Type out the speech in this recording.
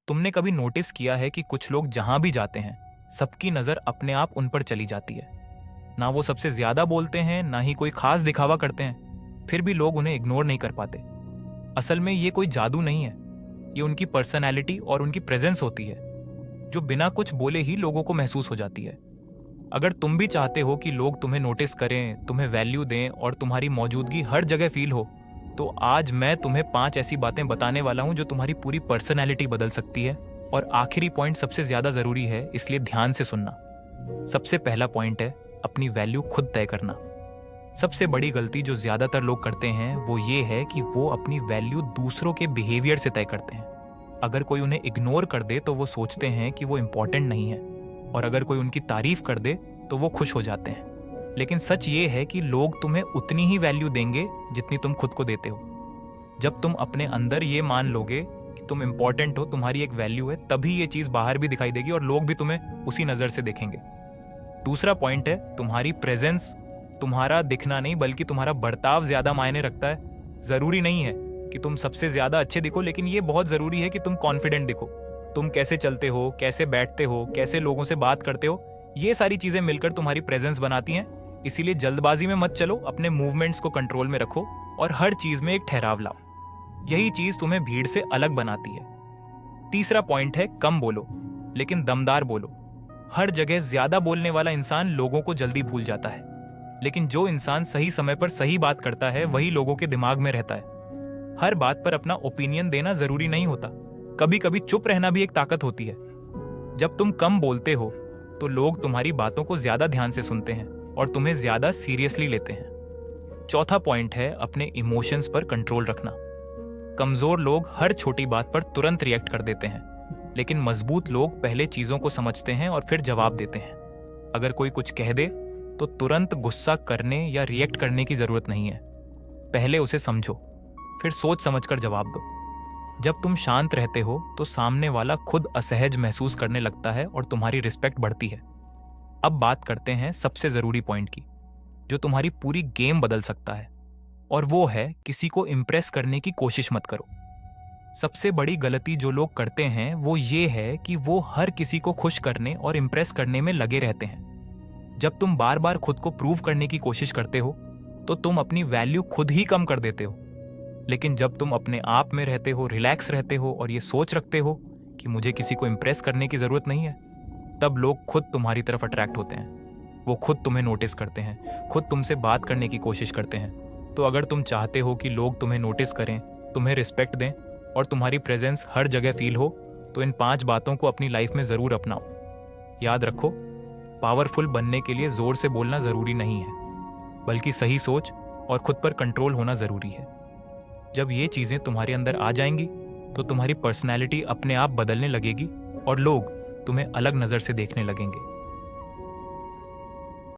तुमने कभी नोटिस किया है कि कुछ लोग जहां भी जाते हैं सबकी नजर अपने आप उन पर चली जाती है। ना वो सबसे ज्यादा बोलते हैं, ना ही कोई खास दिखावा करते हैं, फिर भी लोग उन्हें इग्नोर नहीं कर पाते। असल में ये कोई जादू नहीं है, ये उनकी पर्सनैलिटी और उनकी प्रेजेंस होती है जो बिना कुछ बोले ही लोगों को महसूस हो जाती है। अगर तुम भी चाहते हो कि लोग तुम्हें नोटिस करें, तुम्हें वैल्यू दें और तुम्हारी मौजूदगी हर जगह फील हो, तो आज मैं तुम्हें 5 ऐसी बातें बताने वाला हूं जो तुम्हारी पूरी पर्सनैलिटी बदल सकती है। और आखिरी पॉइंट सबसे ज्यादा जरूरी है, इसलिए ध्यान से सुनना। सबसे पहला पॉइंट है अपनी वैल्यू खुद तय करना। सबसे बड़ी गलती जो ज्यादातर लोग करते हैं वो ये है कि वो अपनी वैल्यू दूसरों के बिहेवियर से तय करते हैं। अगर कोई उन्हें इग्नोर कर दे तो वो सोचते हैं कि वो इंपॉर्टेंट नहीं है, और अगर कोई उनकी तारीफ कर दे तो वो खुश हो जाते हैं। लेकिन सच ये है कि लोग तुम्हें उतनी ही वैल्यू देंगे जितनी तुम खुद को देते हो। जब तुम अपने अंदर ये मान लोगे कि तुम इंपॉर्टेंट हो, तुम्हारी एक वैल्यू है, तभी ये चीज बाहर भी दिखाई देगी और लोग भी तुम्हें उसी नजर से देखेंगे। दूसरा पॉइंट है तुम्हारी प्रेजेंस। तुम्हारा दिखना नहीं बल्कि तुम्हारा बर्ताव ज्यादा मायने रखता है। जरूरी नहीं है कि तुम सबसे ज्यादा अच्छे दिखो, लेकिन ये बहुत जरूरी है कि तुम कॉन्फिडेंट दिखो। तुम कैसे चलते हो, कैसे बैठते हो, कैसे लोगों से बात करते हो, ये सारी चीजें मिलकर तुम्हारी प्रेजेंस बनाती हैं। इसीलिए जल्दबाजी में मत चलो, अपने मूवमेंट्स को कंट्रोल में रखो और हर चीज में एक ठहराव लाओ। यही चीज तुम्हें भीड़ से अलग बनाती है। तीसरा पॉइंट है कम बोलो लेकिन दमदार बोलो। हर जगह ज्यादा बोलने वाला इंसान लोगों को जल्दी भूल जाता है, लेकिन जो इंसान सही समय पर सही बात करता है वही लोगों के दिमाग में रहता है। हर बात पर अपना ओपिनियन देना जरूरी नहीं होता, कभी कभी चुप रहना भी एक ताकत होती है। जब तुम कम बोलते हो तो लोग तुम्हारी बातों को ज्यादा ध्यान से सुनते हैं और तुम्हें ज्यादा सीरियसली लेते हैं। चौथा पॉइंट है अपने इमोशंस पर कंट्रोल रखना। कमजोर लोग हर छोटी बात पर तुरंत रिएक्ट कर देते हैं, लेकिन मजबूत लोग पहले चीजों को समझते हैं और फिर जवाब देते हैं। अगर कोई कुछ कह दे तो तुरंत गुस्सा करने या रिएक्ट करने की जरूरत नहीं है। पहले उसे समझो, फिर सोच समझकर जवाब दो। जब तुम शांत रहते हो तो सामने वाला खुद असहज महसूस करने लगता है और तुम्हारी रिस्पेक्ट बढ़ती है। अब बात करते हैं सबसे जरूरी पॉइंट की, जो तुम्हारी पूरी गेम बदल सकता है, और वो है किसी को इम्प्रेस करने की कोशिश मत करो। सबसे बड़ी गलती जो लोग करते हैं वो ये है कि वो हर किसी को खुश करने और इम्प्रेस करने में लगे रहते हैं। जब तुम बार बार खुद को प्रूव करने की कोशिश करते हो तो तुम अपनी वैल्यू खुद ही कम कर देते हो। लेकिन जब तुम अपने आप में रहते हो, रिलैक्स रहते हो और ये सोच रखते हो कि मुझे किसी को इम्प्रेस करने की जरूरत नहीं है, तब लोग खुद तुम्हारी तरफ अट्रैक्ट होते हैं। वो खुद तुम्हें नोटिस करते हैं, खुद तुमसे बात करने की कोशिश करते हैं। तो अगर तुम चाहते हो कि लोग तुम्हें नोटिस करें, तुम्हें रिस्पेक्ट दें और तुम्हारी प्रेजेंस हर जगह फील हो, तो इन 5 बातों को अपनी लाइफ में जरूर अपनाओ। याद रखो, पावरफुल बनने के लिए जोर से बोलना जरूरी नहीं है, बल्कि सही सोच और खुद पर कंट्रोल होना जरूरी है। जब ये चीजें तुम्हारे अंदर आ जाएंगी तो तुम्हारी पर्सनैलिटी अपने आप बदलने लगेगी और लोग तुम्हें अलग नजर से देखने लगेंगे।